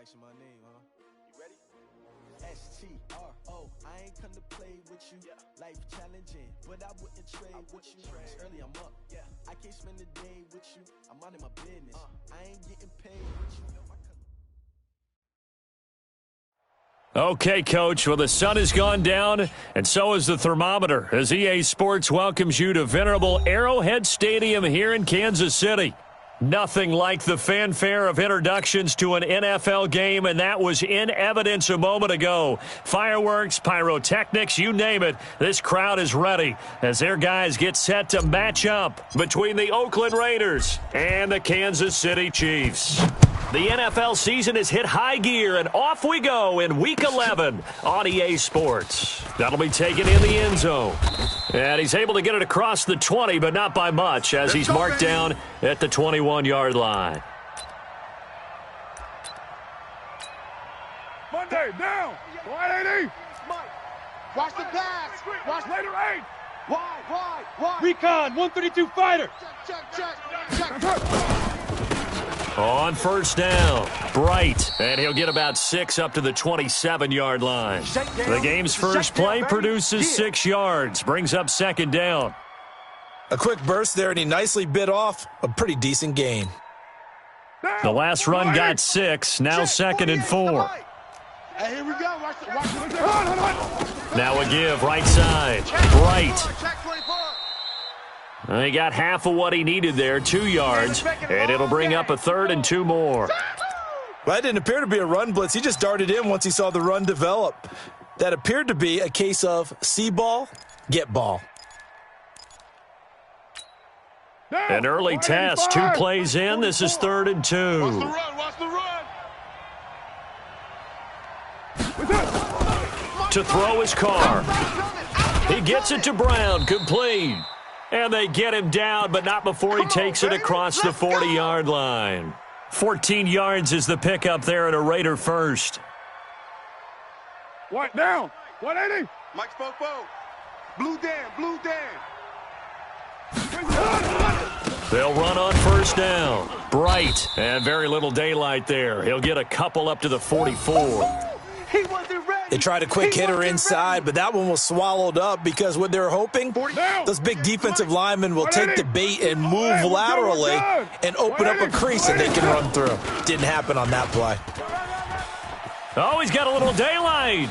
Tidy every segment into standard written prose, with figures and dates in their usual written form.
asking my name, huh? You ready? S-T-R-O, I ain't come to play with you. Life challenging, but I wouldn't trade with you. It's early, I'm up. I can't spend the day with you. I'm minding my business. I ain't getting paid with you. Okay, Coach. Well, the sun has gone down, and so has the thermometer, as EA Sports welcomes you to venerable Arrowhead Stadium here in Kansas City. Nothing like the fanfare of introductions to an NFL game, and that was in evidence a moment ago. Fireworks, pyrotechnics, you name it. This crowd is ready as their guys get set to match up between the Oakland Raiders and the Kansas City Chiefs. The NFL season has hit high gear, and off we go in Week 11 on EA Sports. That'll be taken in the end zone. And he's able to get it across the 20, but not by much, as he's marked down at the 21-yard line. Monday, down. 180. Watch the pass. Watch later 8. Wide. Recon, 132 fighter. Check. On first down, Bright, and he'll get about 6 up to the 27-yard line. The game's first play produces 6 yards, brings up second down. A quick burst there, and he nicely bit off a pretty decent gain. The last run got 6, now second and 4. Hey, here we go. Watch the Now a give, right side, Bright. He got half of what he needed there, 2 yards, and it'll bring up a 3rd and 2 more. Well, that didn't appear to be a run blitz. He just darted in once he saw the run develop. That appeared to be a case of see ball, get ball. An early test, 2 plays in. This is 3rd and 2. Watch the run. To throw his car. He gets it to Brown, complete. And they get him down, but not before he takes it across the 40-yard line. 14 yards is the pickup there at a Raider first. What down? 180. Mike Fofo. Blue Dan. They'll run on first down. Bright, and very little daylight there. He'll get a couple up to the 44. He wasn't ready. They tried a quick hitter inside, but that one was swallowed up because what they're hoping, those big defensive linemen will take the bait and move laterally and open up a crease that they can run through. Didn't happen on that play. Oh, he's got a little daylight.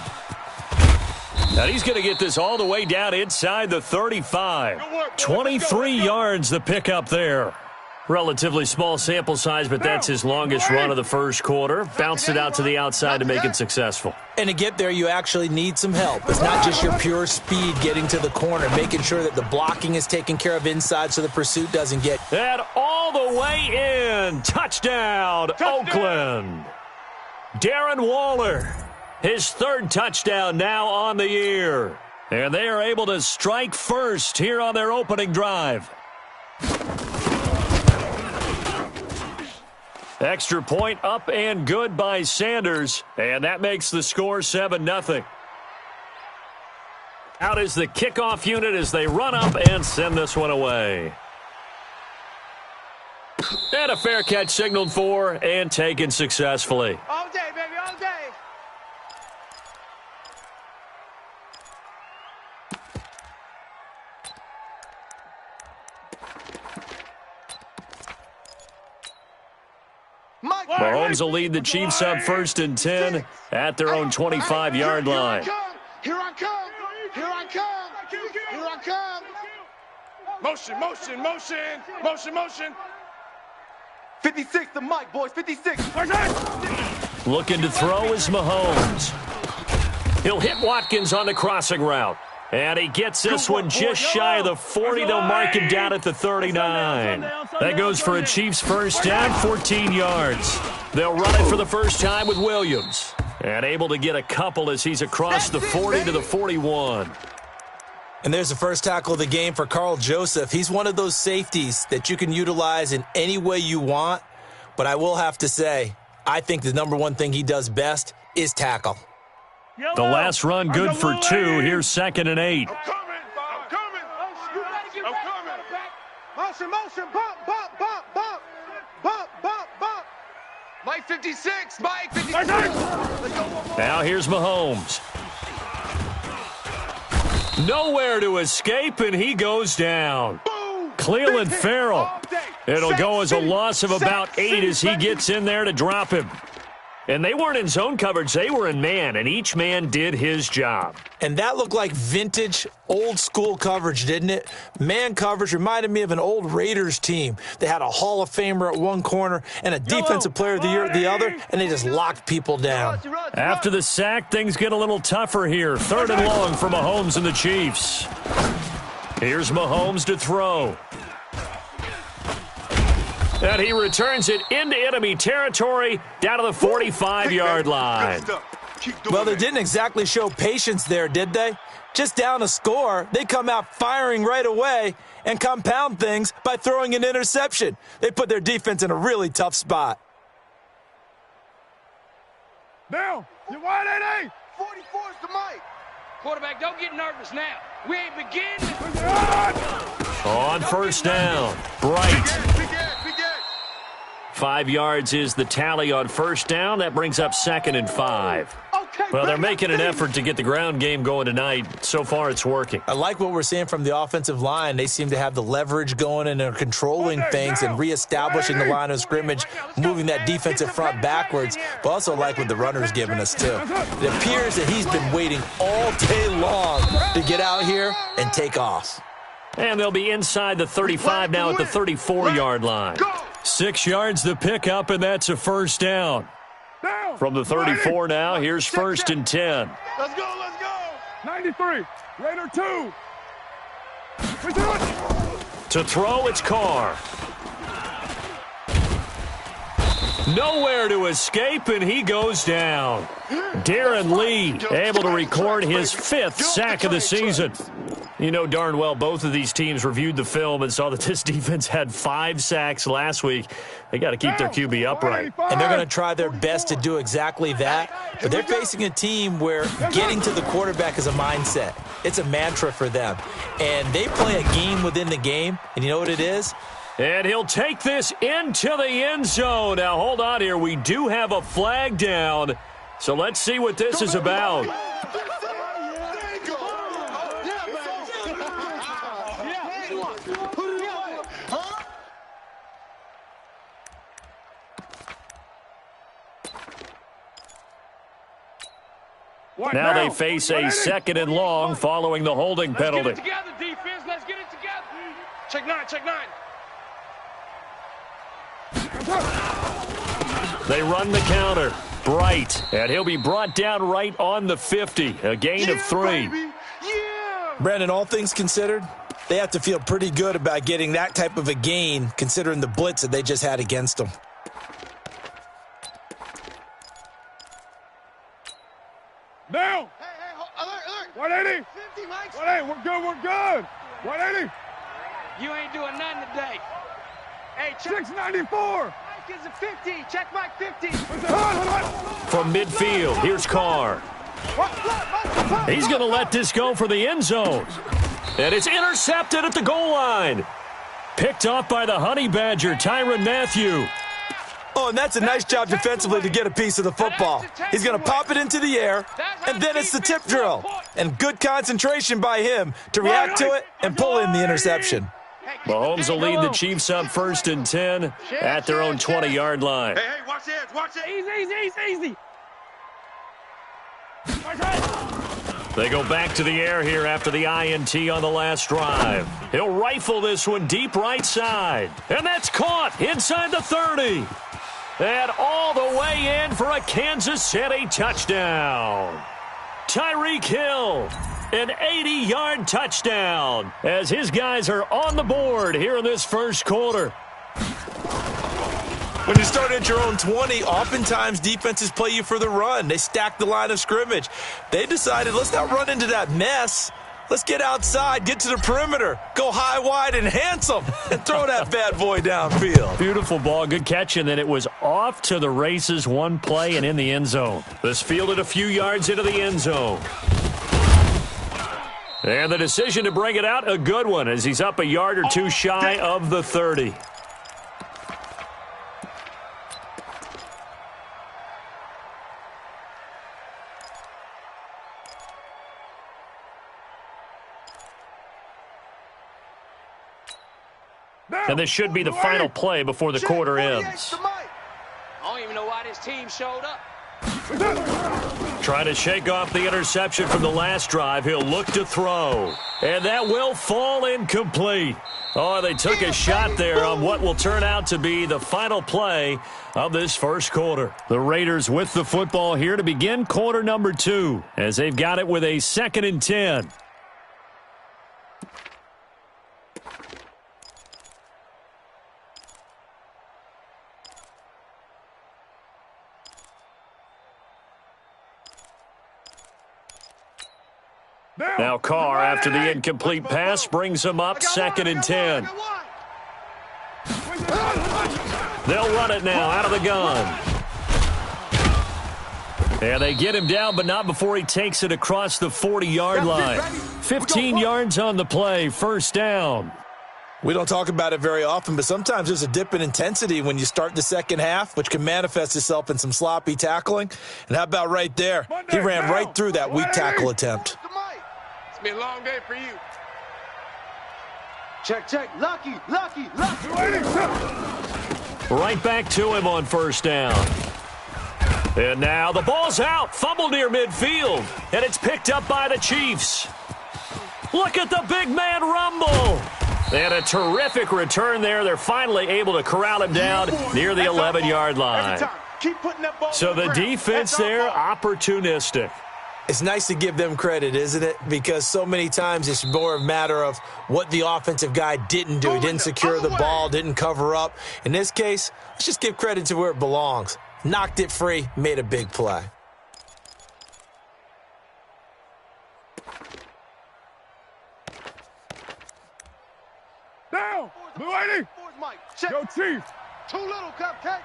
And he's going to get this all the way down inside the 35. 23 yards the pickup there. Relatively small sample size, but that's his longest run of the first quarter. Bounced it out to the outside to make it successful. And to get there, you actually need some help. It's not just your pure speed getting to the corner, making sure that the blocking is taken care of inside so the pursuit doesn't get... And all the way in. Touchdown, Oakland. Darren Waller, his 3rd touchdown now on the year. And they are able to strike first here on their opening drive. Extra point up and good by Sanders, and that makes the score 7-0. Out is the kickoff unit as they run up and send this one away. And a fair catch signaled for and taken successfully. All day, baby, all day. Mahomes will lead the Chiefs up 1st and 10 at their own 25-yard line. Here I come. Motion. 56, the mic, boys, 56. Looking to throw is Mahomes. He'll hit Watkins on the crossing route. And he gets this one just shy of the 40. They'll mark him down at the 39. That goes for a Chiefs first down, 14 yards. They'll run it for the first time with Williams. And able to get a couple as he's across the 40 to the 41. And there's the first tackle of the game for Carl Joseph. He's one of those safeties that you can utilize in any way you want. But I will have to say, I think the number one thing he does best is tackle. The last run good for 2. Here's 2nd and 8. I'm coming. Motion, bump. Mike 56. Mike 56. Now here's Mahomes. Nowhere to escape, and he goes down. Cleveland Farrell. It'll go as a loss of about 8 as he gets in there to drop him. And they weren't in zone coverage. They were in man, and each man did his job. And that looked like vintage, old-school coverage, didn't it? Man coverage reminded me of an old Raiders team. They had a Hall of Famer at one corner and a Defensive Player of the Year at the other, and they just locked people down. After the sack, things get a little tougher here. 3rd and long for Mahomes and the Chiefs. Here's Mahomes to throw. And he returns it into enemy territory down to the 45-yard line. Well, they didn't exactly show patience there, did they? Just down a score, they come out firing right away and compound things by throwing an interception. They put their defense in a really tough spot. Now, you wide 88. 44's the Mike. Quarterback, don't get nervous now. We ain't beginning. On first down, Bright. Big Ed. 5 yards is the tally on first down. That brings up 2nd and 5. Well, they're making an effort to get the ground game going tonight. So far, it's working. I like what we're seeing from the offensive line. They seem to have the leverage going and are controlling things and reestablishing the line of scrimmage, moving that defensive front backwards, but also like what the runner's giving us, too. It appears that he's been waiting all day long to get out here and take off. And they'll be inside the 35 now at the 34-yard line. 6 yards the pickup, and that's a first down. From the 34 now, here's 1st and 10. Let's go. 93. Raider 2. To throw, it's Carr. Nowhere to escape, and he goes down. Darren Lee able to record his 5th sack of the season. You know darn well both of these teams reviewed the film and saw that this defense had 5 sacks last week. They got to keep their QB upright. And they're going to try their best to do exactly that. But they're facing a team where getting to the quarterback is a mindset. It's a mantra for them. And they play a game within the game. And you know what it is? And he'll take this into the end zone. Now, hold on here. We do have a flag down. So let's see what this is about. Now they face a 2nd and long following the holding penalty. Let's get it together, defense. Let's get it together. Check 9. They run the counter. Bright. And he'll be brought down right on the 50. A gain of 3. Brandon, all things considered, they have to feel pretty good about getting that type of a gain considering the blitz that they just had against them. Now. Hey, alert. 180. 50, Mike. 180. We're good. 180. You ain't doing nothing today. Hey, check 694. Mike is a 50. Check Mike 50. From midfield, here's Carr. He's going to let this go for the end zone. And it's intercepted at the goal line. Picked off by the Honey Badger, Tyrann Mathieu. Oh, and that's a nice job defensively to get a piece of the football. He's going to pop it into the air, and then it's the tip drill. And good concentration by him to react to it and pull in the interception. Mahomes will lead the Chiefs up 1st and 10 at their own 20-yard line. Hey, watch it. Easy. They go back to the air here after the INT on the last drive. He'll rifle this one deep right side. And that's caught inside the 30. And all the way in for a Kansas City touchdown. Tyreek Hill, an 80-yard touchdown as his guys are on the board here in this first quarter. When you start at your own 20, oftentimes defenses play you for the run. They stack the line of scrimmage. They decided, let's not run into that mess. Let's get outside, get to the perimeter, go high, wide, and handsome, and throw that bad boy downfield. Beautiful ball, good catch, and then it was off to the races, one play, and in the end zone. This fielded a few yards into the end zone. And the decision to bring it out, a good one, as he's up a yard or two shy of the 30. And this should be the final play before the quarter ends. I don't even know why this team showed up. Trying to shake off the interception from the last drive. He'll look to throw. And that will fall incomplete. Oh, they took a shot there on what will turn out to be the final play of this first quarter. The Raiders with the football here to begin quarter number 2 as they've got it with a 2nd and 10. Now Carr, after the incomplete pass, brings him up 2nd and 10. They'll run it now out of the gun. And they get him down, but not before he takes it across the 40-yard line. 15 yards on the play, first down. We don't talk about it very often, but sometimes there's a dip in intensity when you start the second half, which can manifest itself in some sloppy tackling. And how about right there? He ran right through that weak tackle attempt. It's been a long day for you. Check, check. Lucky. Right back to him on first down. And now the ball's out. Fumble near midfield. And it's picked up by the Chiefs. Look at the big man rumble. And a terrific return there. They're finally able to corral him down near the 11-yard line. So the defense there, opportunistic. It's nice to give them credit, isn't it? Because so many times it's more a matter of what the offensive guy didn't do. He didn't secure the ball, didn't cover up. In this case, let's just give credit to where it belongs. Knocked it free, made a big play. Down! Blue 80! Go Chief! Too little, Cupcake.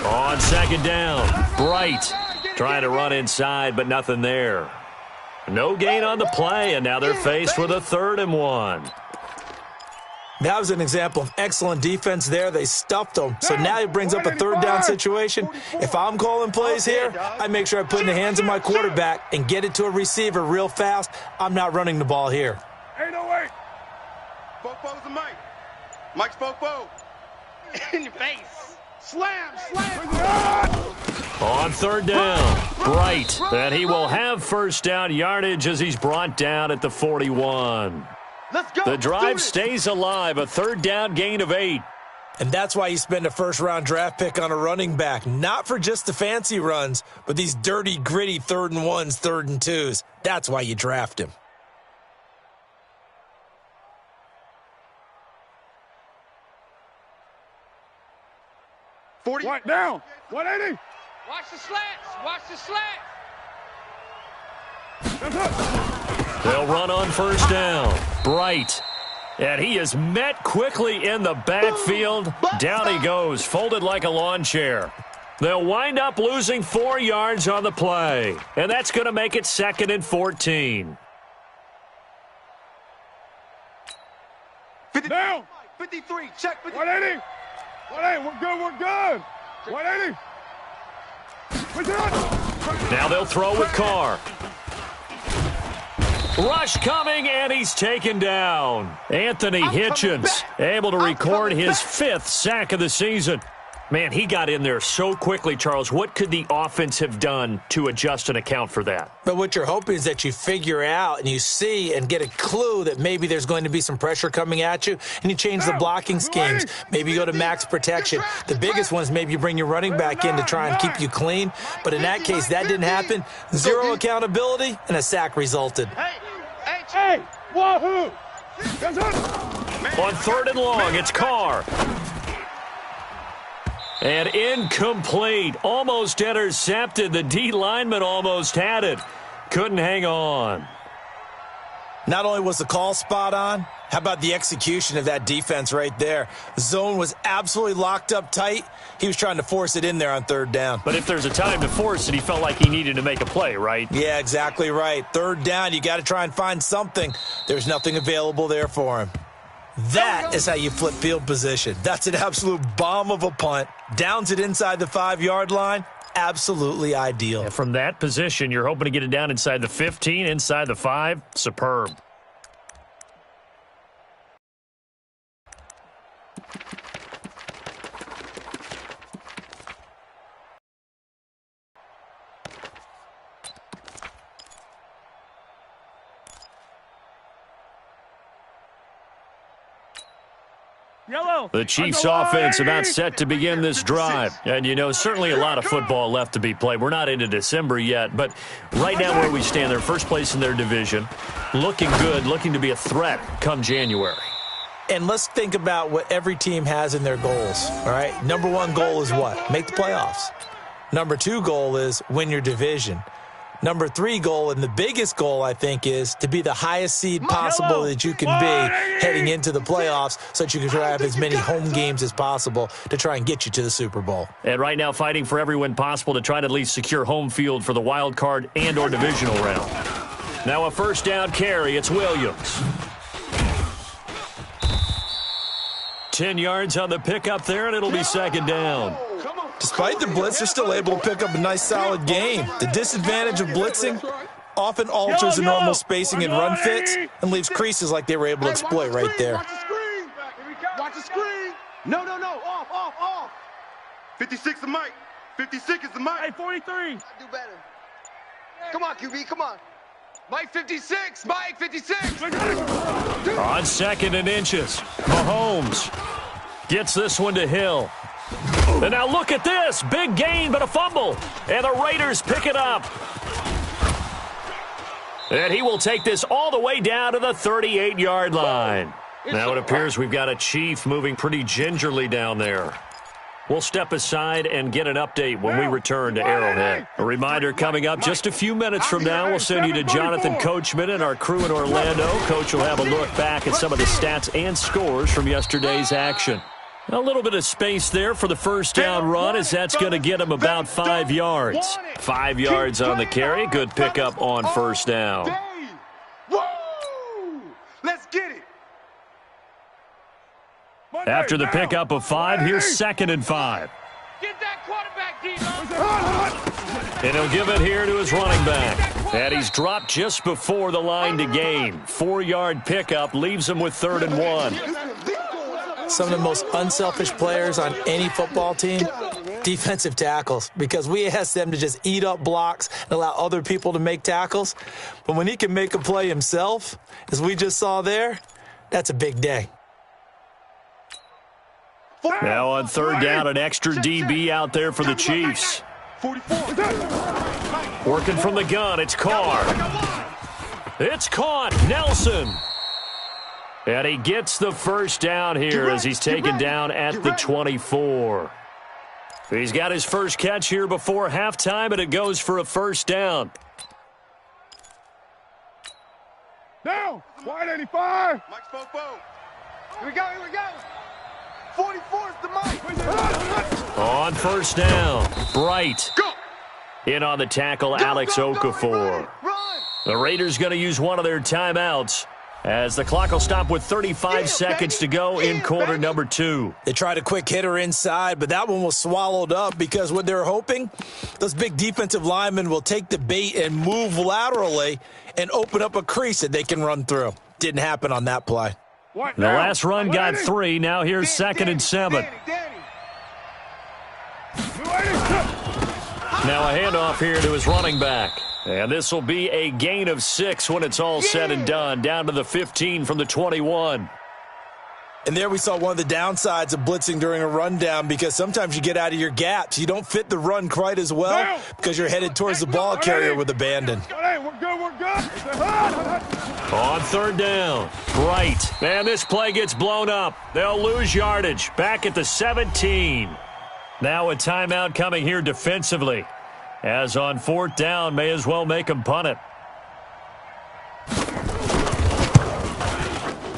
On second down, Bright trying to run inside, but nothing there. No gain on the play, and now they're faced with a 3rd and 1. That was an example of excellent defense there. They stuffed them. So now it brings up a 3rd down situation. If I'm calling plays here, I make sure I put it in the hands of my quarterback and get it to a receiver real fast. I'm not running the ball here. 808. Fofo's the Mike. Mike's Fofo. In your face. Slam. On 3rd down, Bright. And he will have first down yardage as he's brought down at the 41. Let's go. The drive stays alive, a 3rd down gain of 8. And that's why you spend a first-round draft pick on a running back. Not for just the fancy runs, but these dirty, gritty 3rd and 1s, 3rd and 2s. That's why you draft him. Right down. 180. Watch the slats. They'll run on first down. Bright. And he is met quickly in the backfield. Down he goes, folded like a lawn chair. They'll wind up losing 4 yards on the play. And that's going to make it 2nd and 14. Down. 53. Check. 180. 180. We're good. 180. Now they'll throw with Carr. Rush coming, and he's taken down. Anthony Hitchens able to record his 5th sack of the season. Man, he got in there so quickly, Charles. What could the offense have done to adjust and account for that? But what you're hoping is that you figure out and you see and get a clue that maybe there's going to be some pressure coming at you, and you change the blocking schemes. Maybe you go to max protection. The biggest one is maybe you bring your running back in to try and keep you clean. But in that case, that didn't happen. 0 accountability, and a sack resulted. Hey, wahoo! On 3rd and long, it's Carr. And incomplete. Almost intercepted. The D lineman almost had it. Couldn't hang on. Not only was the call spot on, how about the execution of that defense right there? The zone was absolutely locked up tight. He was trying to force it in there on 3rd down. But if there's a time to force it, he felt like he needed to make a play, right? Yeah, exactly right. 3rd down, you got to try and find something. There's nothing available there for him. That is how you flip field position. That's an absolute bomb of a punt. Downs it inside the 5-yard line. Absolutely ideal. And from that position, you're hoping to get it down inside the 15, inside the 5. Superb. The Chiefs offense about set to begin this drive. And, you know, certainly a lot of football left to be played. We're not into December yet, but right now where we stand, they're first place in their division, looking good, looking to be a threat come January. And let's think about what every team has in their goals, all right? Number one goal is what? Make the playoffs. Number two goal is win your division. Number three goal, and the biggest goal, I think, is to be the highest seed possible that you can be heading into the playoffs so that you can try to have as many home games as possible to try and get you to the Super Bowl. And right now fighting for every win possible to try to at least secure home field for the wild card and or divisional round. Now a first down carry. It's Williams. 10 yards on the pickup there, and it'll be second down. Despite the blitz, they're still able to pick up a nice, solid gain. The disadvantage of blitzing often alters the normal spacing and run fits and leaves creases like they were able to exploit right there. Watch the screen. Watch the screen. No. Off. 56 is the mic. 56 is the mic. Hey, 43. Do better. Come on, QB, come on. Mike 56, Mike 56. On second and inches, Mahomes gets this one to Hill. And now look at this. Big gain, but a fumble. And the Raiders pick it up. And he will take this all the way down to the 38-yard line. Now it appears we've got a Chief moving pretty gingerly down there. We'll step aside and get an update when we return to Arrowhead. A reminder coming up just a few minutes from now, we'll send you to Jonathan Coachman and our crew in Orlando. Coach will have a look back at some of the stats and scores from yesterday's action. A little bit of space there for the first down run as that's going to get him about 5 yards. 5 yards on the carry. Good pickup on first down. Let's get it. After the pickup of 5, here's second and 5. Get that quarterback, D-Lo. And he'll give it here to his running back. And he's dropped just before the line to gain. 4-yard pickup leaves him with 3rd and 1. Some of the most unselfish players on any football team, defensive tackles, because we ask them to just eat up blocks and allow other people to make tackles. But when he can make a play himself, as we just saw there, that's a big day. Now on 3rd down, an extra DB out there for the Chiefs. Working from the gun, it's Carr. It's caught, Nelson. And he gets the first down here as he's taken down at the 24. He's got his first catch here before halftime, and it goes for a first down. Down. Wide 85. Mike's fofo. Here we go. 44 is the mic. On first down, Bright. In on the tackle, Alex Okafor. The Raiders going to use one of their timeouts as the clock will stop with 35 seconds to go in quarter number 2. They tried a quick hitter inside, but that one was swallowed up because what they're hoping, those big defensive linemen will take the bait and move laterally and open up a crease that they can run through. Didn't happen on that play. The last run got 3. Now here's 2nd and 7. Now a handoff here to his running back. And this will be a gain of 6 when it's all said and done. Down to the 15 from the 21. And there we saw one of the downsides of blitzing during a rundown, because sometimes you get out of your gaps. You don't fit the run quite as well because you're headed towards the ball carrier with abandon. We're good. On 3rd down, Bright. And this play gets blown up. They'll lose yardage. Back at the 17. Now a timeout coming here defensively. As on 4th down, may as well make him punt it.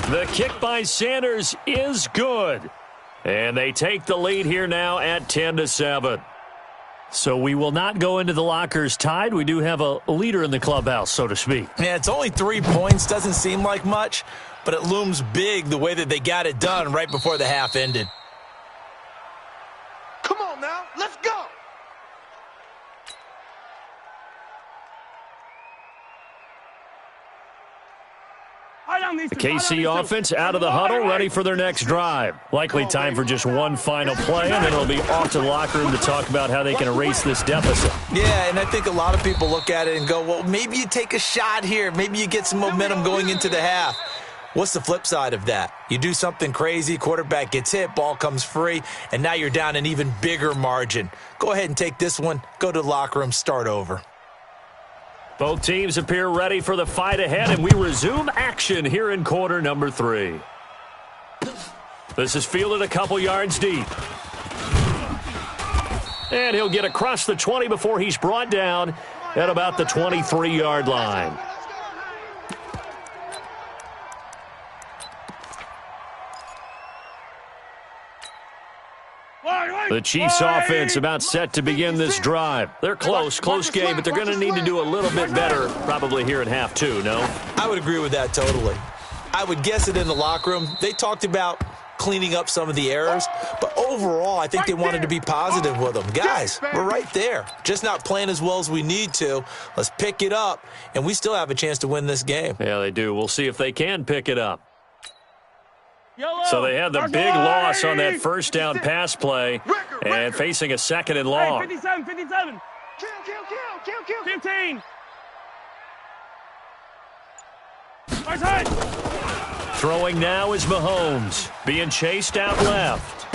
The kick by Sanders is good. And they take the lead here now at 10-7. So we will not go into the lockers tied. We do have a leader in the clubhouse, so to speak. Yeah, it's only 3 points. Doesn't seem like much, but it looms big the way that they got it done right before the half ended. Come on now, let's go. The KC offense out of the huddle, ready for their next drive. Likely time for just one final play, and then it'll be off to the locker room to talk about how they can erase this deficit. Yeah, and I think a lot of people look at it and go, well, maybe you take a shot here. Maybe you get some momentum going into the half. What's the flip side of that? You do something crazy, quarterback gets hit, ball comes free, and now you're down an even bigger margin. Go ahead and take this one, go to the locker room, start over. Both teams appear ready for the fight ahead, and we resume action here in quarter number 3. This is fielded a couple yards deep. And he'll get across the 20 before he's brought down at about the 23-yard line. The Chiefs offense about set to begin this drive. They're close game, but they're going to need to do a little bit better probably here in half 2, no? I would agree with that totally. I would guess it in the locker room. They talked about cleaning up some of the errors, but overall, I think they wanted to be positive with them. Guys, we're right there. Just not playing as well as we need to. Let's pick it up, and we still have a chance to win this game. Yeah, they do. We'll see if they can pick it up. So they had the big loss on that first down pass play and facing a second and long. 57. Kill. 15. Throwing now is Mahomes, being chased out left.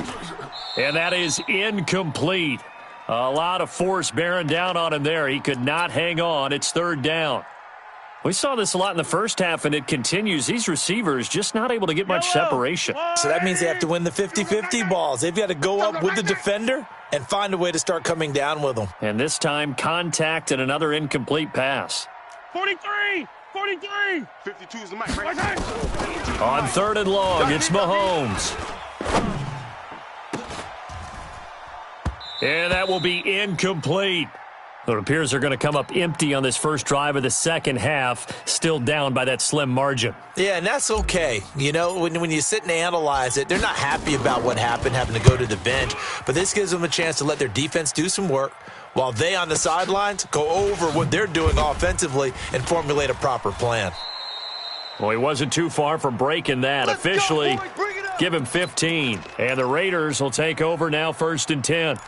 And that is incomplete. A lot of force bearing down on him there. He could not hang on. It's third down. We saw this a lot in the first half, and it continues. These receivers just not able to get much separation. So that means they have to win the 50-50 balls. They've got to go up with the defender and find a way to start coming down with them. And this time, contact and another incomplete pass. 43. 52 is the mic, right? On third and long, it's Mahomes. And that will be incomplete. It appears they're going to come up empty on this first drive of the second half, still down by that slim margin. Yeah, and that's okay. You know, when you sit and analyze it, they're not happy about what happened, having to go to the bench, but this gives them a chance to let their defense do some work while they on the sidelines go over what they're doing offensively and formulate a proper plan. Well, he wasn't too far from breaking that. Officially, give him 15. And the Raiders will take over now, 1st and 10.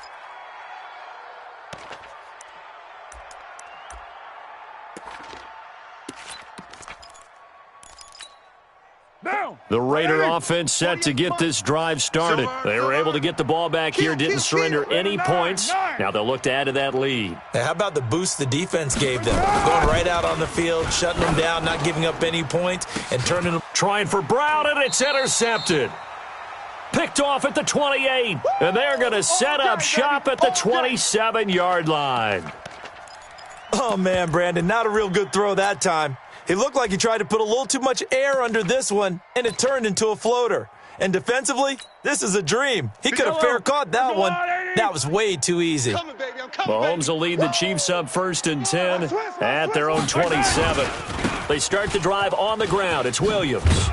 The Raider offense set to get this drive started. They were able to get the ball back here, didn't surrender any points. Now they'll look to add to that lead. Now, how about the boost the defense gave them? Going right out on the field, shutting them down, not giving up any points, and turning them. Trying for Brown, and it's intercepted. Picked off at the 28, and they're going to set up shop at the 27-yard line. Oh, man, Brandon, not a real good throw that time. It looked like he tried to put a little too much air under this one, and it turned into a floater. And defensively, this is a dream. He could have fair caught that one. That was way too easy. Mahomes will lead the Chiefs up 1st and 10 at their own 27. They start the drive on the ground. It's Williams.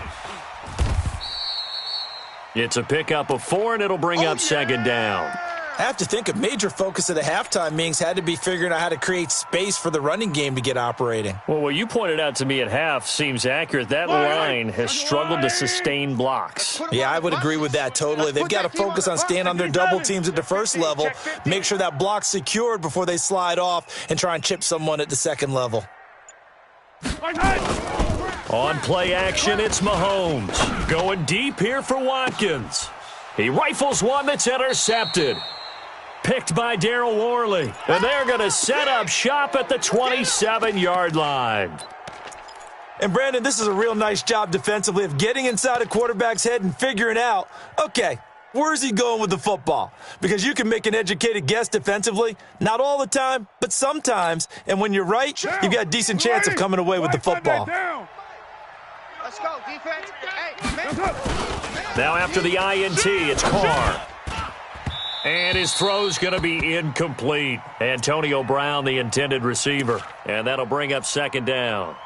It's a pickup of 4, and it'll bring up 2nd down. I have to think a major focus of the halftime meetings had to be figuring out how to create space for the running game to get operating. Well, what you pointed out to me at half seems accurate. That line has struggled to sustain blocks. Yeah, I would agree with that totally. They've got to focus on staying on their double teams at the first level, make sure that block's secured before they slide off and try and chip someone at the second level. On play action, it's Mahomes. Going deep here for Watkins. He rifles one that's intercepted. Picked by Darryl Worley. And they're going to set up shop at the 27-yard line. And, Brandon, this is a real nice job defensively of getting inside a quarterback's head and figuring out, okay, where's he going with the football? Because you can make an educated guess defensively, not all the time, but sometimes. And when you're right, you've got a decent chance of coming away with the football. Let's go, defense. Hey, now after the INT, it's Carr. And his throw's going to be incomplete. Antonio Brown, the intended receiver. And that'll bring up 2nd down.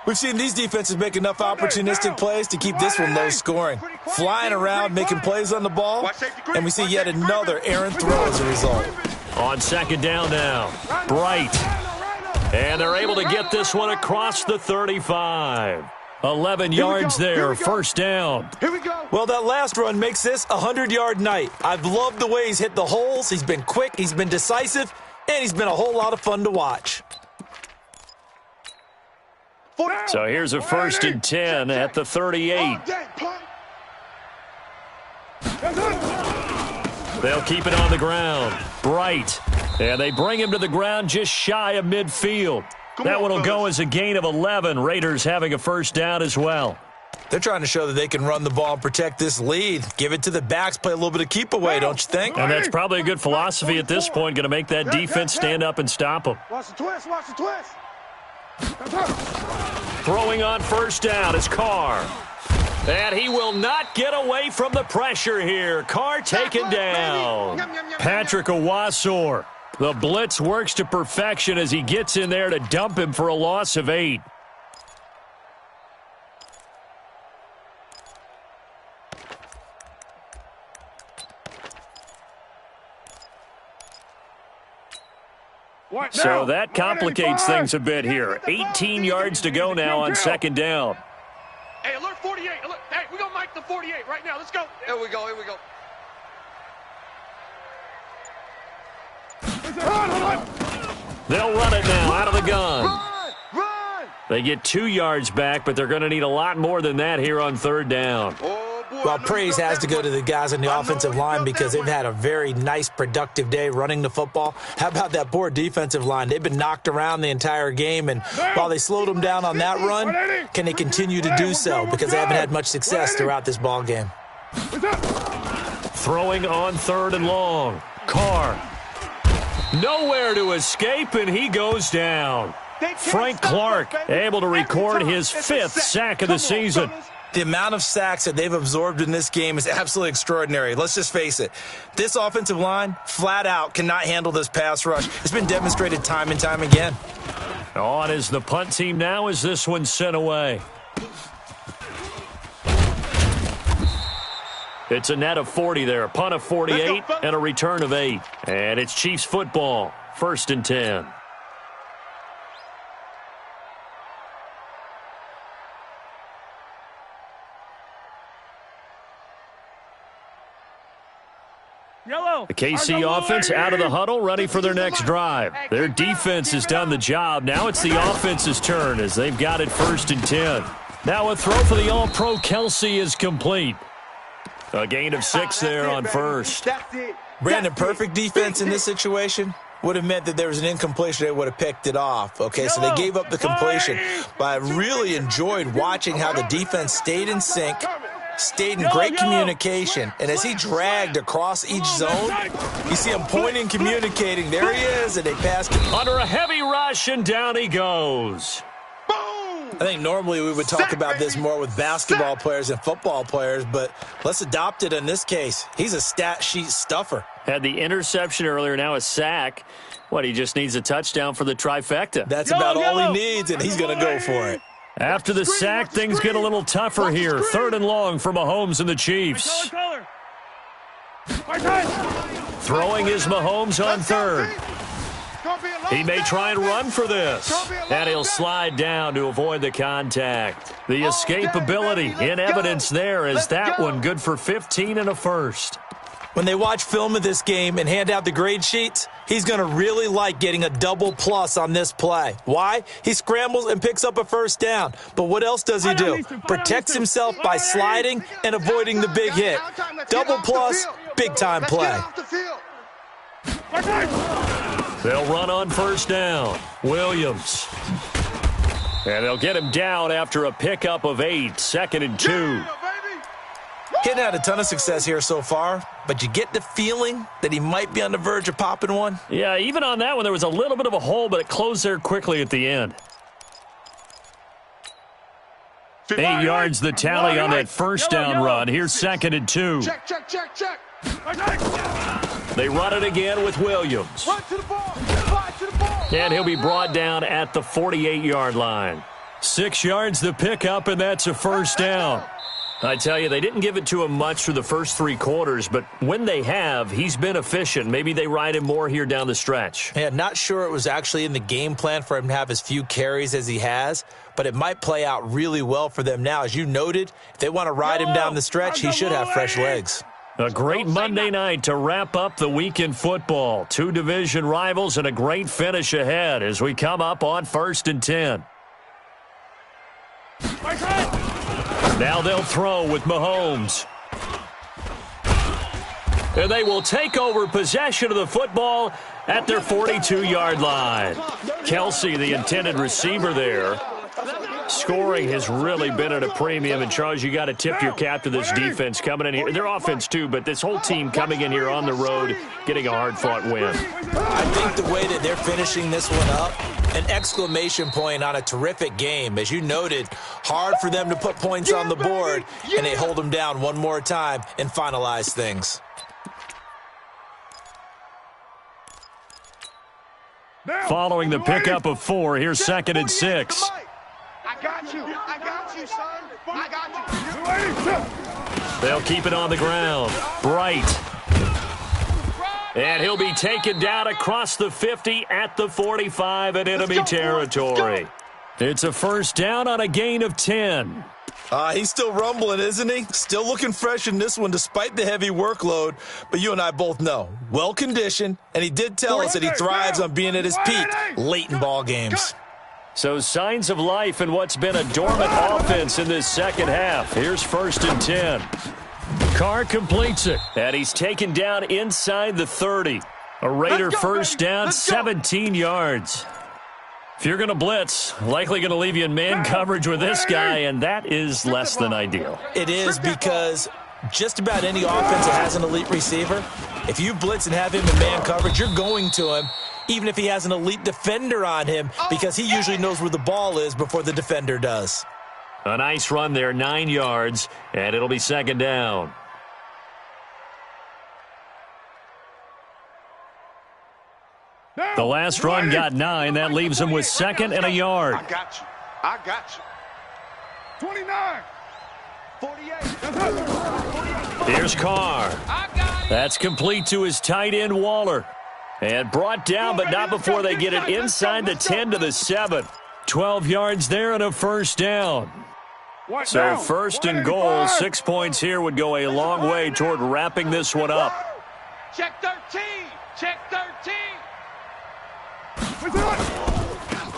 We've seen these defenses make enough opportunistic plays to keep this one low scoring. Flying around, making plays on the ball, and we see yet another errant throw as a result. On 2nd down now, Bright. And they're able to get this one across the 35. 11 yards there, 1st down. Here we go. Well, that last run makes this a 100-yard night. I've loved the way he's hit the holes. He's been quick, he's been decisive, and he's been a whole lot of fun to watch. So here's a 1st and 10 at the 38. They'll keep it on the ground. Bright. And they bring him to the ground just shy of midfield. That one will go as a gain of 11. Raiders having a 1st down as well. They're trying to show that they can run the ball and protect this lead. Give it to the backs, play a little bit of keep away, don't you think? And that's probably a good philosophy at this point, going to make that defense stand up and stop them. Watch the twist, watch the twist. Throwing on 1st down is Carr. And he will not get away from the pressure here. Carr taken down. Patrick Owasor. The blitz works to perfection as he gets in there to dump him for a loss of 8. So that complicates things a bit here. 18 yards to go now on 2nd down. Hey, alert 48. Alert. Hey, we're going to mic the 48 right now. Let's go. Here we go, here we go. They'll run it now out of the gun. Run! They get 2 yards back, but they're going to need a lot more than that here on 3rd down. Well, praise has to go to the guys on the offensive line because they've had a very nice, productive day running the football. How about that poor defensive line? They've been knocked around the entire game, and while they slowed them down on that run, can they continue to do so? Because they haven't had much success throughout this ball game. Throwing on 3rd and long. Carr. Nowhere to escape, and he goes down. Frank Clark able to record his 5th sack of the season. The amount of sacks that they've absorbed in this game is absolutely extraordinary. Let's just face it. This offensive line, flat out, cannot handle this pass rush. It's been demonstrated time and time again. On is the punt team now as this one's sent away. It's a net of 40 there. A punt of 48 and a return of 8. And it's Chiefs football. 1st and 10. The KC offense out of the huddle, ready for their next drive. Their defense has done the job. Now it's the offense's turn as they've got it 1st and 10. Now a throw for the All-Pro Kelsey is complete. A gain of 6 there on 1st. Brandon, perfect defense in this situation would have meant that there was an incompletion. They would have picked it off. Okay, so they gave up the completion. But I really enjoyed watching how the defense stayed in sync, stayed in great communication, and as he dragged across each zone, you see him pointing, communicating. There he is, and they passed it. Under a heavy rush, and down he goes. I think normally we would talk about this more with basketball players and football players, but let's adopt it in this case. He's a stat sheet stuffer. Had the interception earlier, now a sack. What, he just needs a touchdown for the trifecta. That's about all he needs, and he's going to go for it. After the sack, things get a little tougher here. 3rd and long for Mahomes and the Chiefs. Throwing is Mahomes on 3rd. He may try and run for this. And he'll slide down to avoid the contact. The escapability in evidence there as that one good for 15 and a 1st. When they watch film of this game and hand out the grade sheets, he's going to really like getting a double plus on this play. Why? He scrambles and picks up a 1st down. But what else does he do? Protects himself by sliding and avoiding the big hit. Double plus, big-time play. They'll run on 1st down. Williams. And they'll get him down after a pickup of 8. 2nd and 2. Hadn't had a ton of success here so far, but you get the feeling that he might be on the verge of popping one. Yeah, even on that one, there was a little bit of a hole, but it closed there quickly at the end. 8 yards the tally on that 1st down run. Here's 2nd and 2. Check. They run it again with Williams. Run to the ball. Fly to the ball. And he'll be brought down at the 48-yard line. 6 yards the pickup, and that's a 1st down. I tell you, they didn't give it to him much through the first 3 quarters, but when they have, he's been efficient. Maybe they ride him more here down the stretch. Yeah, not sure it was actually in the game plan for him to have as few carries as he has, but it might play out really well for them now. As you noted, if they want to ride him down the stretch, he should have fresh legs. A great Monday night to wrap up the week in football. 2 division rivals and a great finish ahead as we come up on 1st and 10. Now they'll throw with Mahomes. And they will take over possession of the football at their 42-yard line. Kelsey, the intended receiver there. Scoring has really been at a premium. And, Charles, you got to tip your cap to this defense coming in here. Their offense, too, but this whole team coming in here on the road, getting a hard-fought win. I think the way that they're finishing this one up, an exclamation point on a terrific game. As you noted, hard for them to put points on the board, and they hold them down one more time and finalize things. Following the pickup of 4, here's 2nd and 6. I got you, son. I got you. They'll keep it on the ground. Bright. And he'll be taken down across the 50 at the 45 in enemy territory. It's a first down on a gain of 10. He's still rumbling, isn't he? Still looking fresh in this one despite the heavy workload. But you and I both know, well-conditioned, and he did tell us that he thrives on being at his peak late in ball games. So signs of life in what's been a dormant offense in this second half. Here's 1st and 10. Carr completes it, and he's taken down inside the 30. A Raider first down, 17 yards. If you're going to blitz, likely going to leave you in man coverage with this guy, and that is less than ideal. It is, because just about any offense that has an elite receiver, if you blitz and have him in man coverage, you're going to him, even if he has an elite defender on him, because he usually knows where the ball is before the defender does. A nice run there, 9 yards, and it'll be 2nd down. The last run got 9. That leaves him with 2nd and a yard. I got you. 29. 48. Here's Carr. That's complete to his tight end, Waller. And brought down, but not before they get it inside the 10 to the 7. 12 yards there and a first down. So 1st and goal, 6 points here would go a long way toward wrapping this one up. Check 13. Check 13.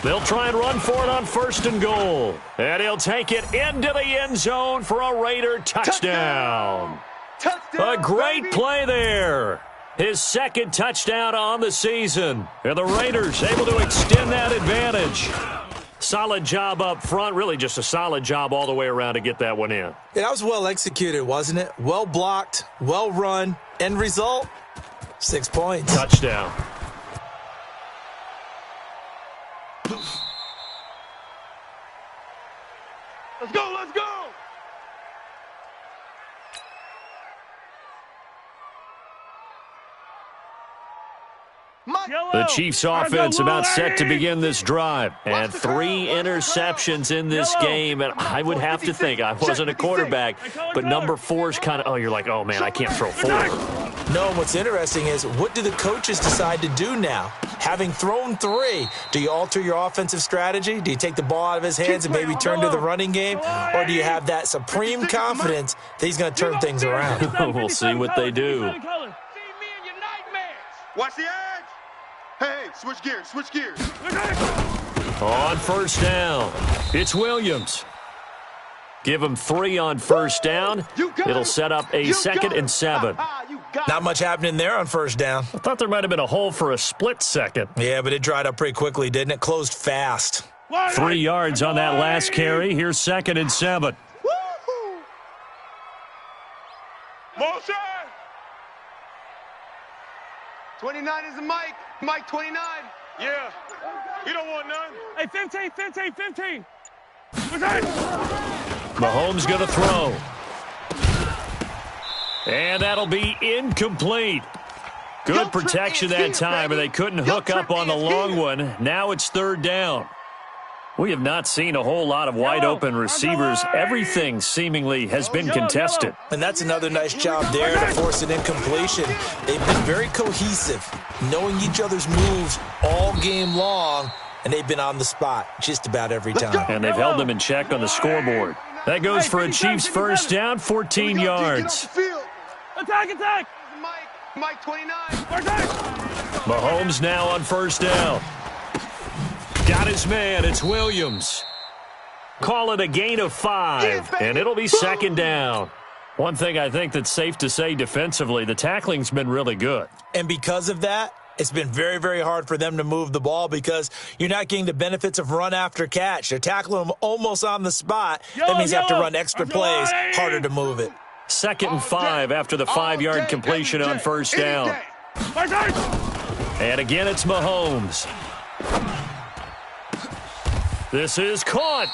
They'll try and run for it on 1st and goal. And he'll take it into the end zone for a Raider touchdown. A great play there. His 2nd touchdown on the season. And the Raiders able to extend that advantage. Solid job up front. Really just a solid job all the way around to get that one in. Yeah, that was well executed, wasn't it? Well blocked, well run. End result, 6 points. Touchdown. Let's go, let's go. The Chiefs' offense about set to begin this drive. And 3 interceptions in this game. And I would have to think, I wasn't a quarterback, but number 4 is kind of, you're like, oh, man, I can't throw 4. No, what's interesting is, what do the coaches decide to do now? Having thrown 3, do you alter your offensive strategy? Do you take the ball out of his hands and maybe turn to the running game? Or do you have that supreme confidence that he's going to turn things around? We'll see what they do. Watch the edge. Hey, switch gears, switch gears. On 1st down, it's Williams. Give him 3 on 1st down. It'll set up a 2nd and 7. Not much happening there on 1st down. I thought there might have been a hole for a split second. Yeah, but it dried up pretty quickly, didn't it? Closed fast. 3 yards on that last carry. Here's 2nd and 7. Motion. 29 is the Mike. Mike 29. Yeah. You don't want none. Hey, 15. Mahomes going to throw. And that'll be incomplete. Good protection that time, and they couldn't hook up on the long one. Now it's 3rd down. We have not seen a whole lot of wide-open receivers. Everything seemingly has been contested. And that's another nice job there to force an incompletion. They've been very cohesive, knowing each other's moves all game long, and they've been on the spot just about every time. And they've held them in check on the scoreboard. That goes for a Chiefs first down, 14 yards. Attack! Mike 29. Mahomes now on 1st down. Got his man. It's Williams. Call it a gain of 5, and it'll be second down. One thing I think that's safe to say defensively, the tackling's been really good. And because of that, it's been very, very hard for them to move the ball because you're not getting the benefits of run after catch. They're tackling them almost on the spot. That means you have to run extra plays, harder to move it. Second and 5 after the 5-yard completion on first down. And again, it's Mahomes. This is caught.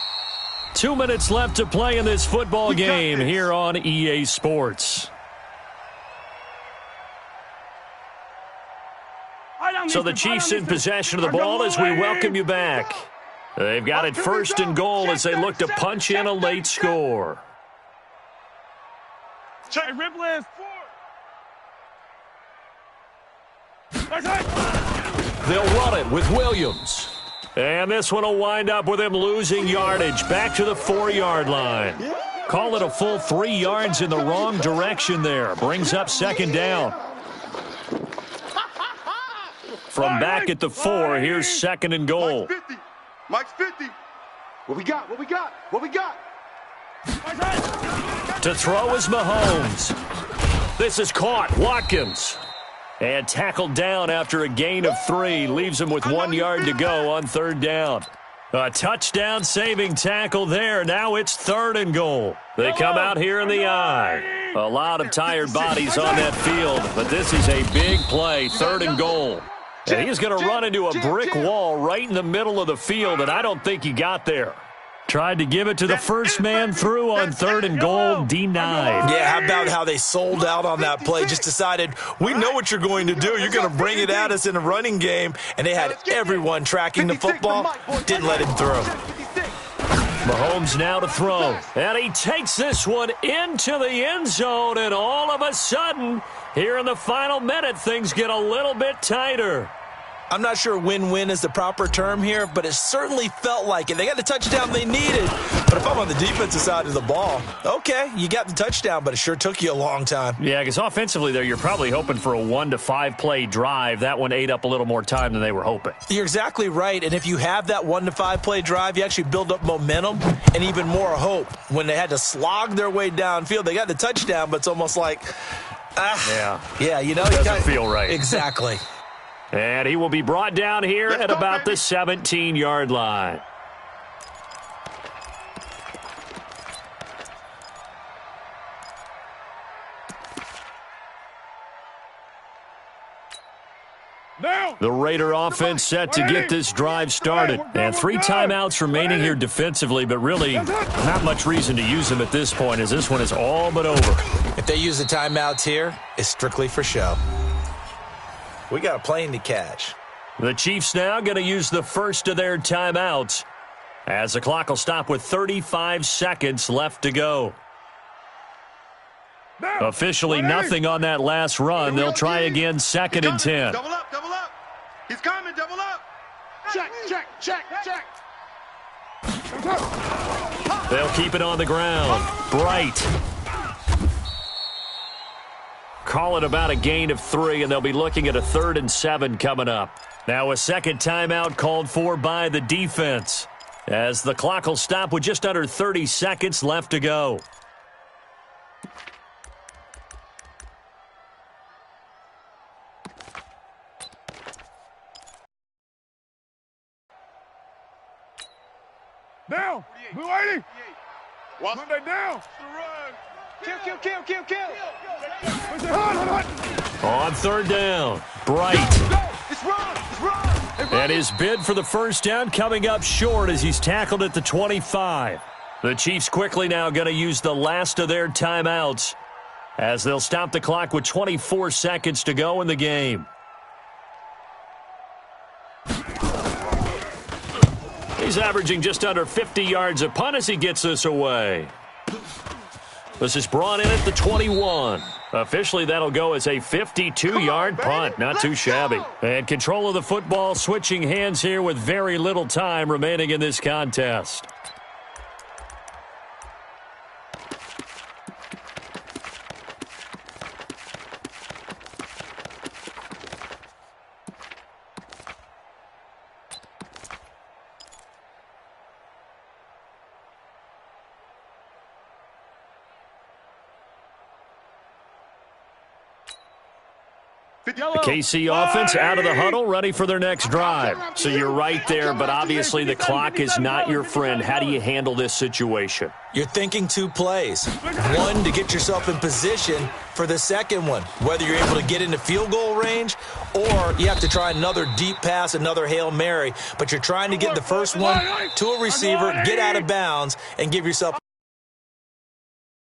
2 minutes left to play in this football game here on EA Sports. So the Chiefs in possession of the ball as we welcome you back. They've got it first and goal as they look to punch in a late score. They'll run it with Williams. And this one will wind up with him losing yardage back to the 4-yard line. Call it a full 3 yards in the wrong direction there. Brings up second down. From back at the 4, here's second and goal. Mike's 50. What we got? What we got? What we got? To throw is Mahomes. This is caught. Watkins. And tackled down after a gain of 3. Leaves him with 1 yard to go on third down. A touchdown-saving tackle there. Now it's third and goal. They come out here in the eye. A lot of tired bodies on that field, but this is a big play, third and goal. And he's going to run into a brick wall right in the middle of the field, and I don't think he got there. Tried to give it to the first man through on third and goal, denied. Yeah, how about how they sold out on that play? Just decided, we know what you're going to do. You're going to bring it at us in a running game. And they had everyone tracking the football. Didn't let him throw. Mahomes now to throw. And he takes this one into the end zone. And all of a sudden, here in the final minute, things get a little bit tighter. I'm not sure win-win is the proper term here, but it certainly felt like it. They got the touchdown they needed, but if I'm on the defensive side of the ball, okay, you got the touchdown, but it sure took you a long time. Yeah, because offensively there, you're probably hoping for a 1 to 5 play drive. That one ate up a little more time than they were hoping. You're exactly right, and if you have that 1 to 5 play drive, you actually build up momentum and even more hope. When they had to slog their way downfield, they got the touchdown, but it's almost like, yeah, you know, it doesn't feel right. Exactly. And he will be brought down here at about the 17-yard line. The Raider offense set to get this drive started. And 3 timeouts remaining here defensively, but really not much reason to use them at this point as this one is all but over. If they use the timeouts here, it's strictly for show. We got a plane to catch. The Chiefs now going to use the first of their timeouts as the clock will stop with 35 seconds left to go. Officially nothing on that last run. They'll try again second and 10. Double up, double up. He's coming, double up. Check, check, check, check. They'll keep it on the ground. Bright. Call it about a gain of 3, and they'll be looking at a 3rd and 7 coming up. Now a second timeout called for by the defense as the clock will stop with just under 30 seconds left to go. Down. Blue 80. Monday down. Kill, kill, kill, kill, kill. On third down, Bright. It's run. And his bid for the first down coming up short as he's tackled at the 25. The Chiefs quickly now going to use the last of their timeouts as they'll stop the clock with 24 seconds to go in the game. He's averaging just under 50 yards a punt as he gets this away. This is brought in at the 21. Officially, that'll go as a 52-yard punt. Not too shabby. And control of the football switching hands here with very little time remaining in this contest. The KC offense out of the huddle, ready for their next drive. So you're right there, but obviously the clock is not your friend. How do you handle this situation? You're thinking 2 plays. One, to get yourself in position for the second one, whether you're able to get into field goal range or you have to try another deep pass, another Hail Mary. But you're trying to get the first one to a receiver, get out of bounds, and give yourself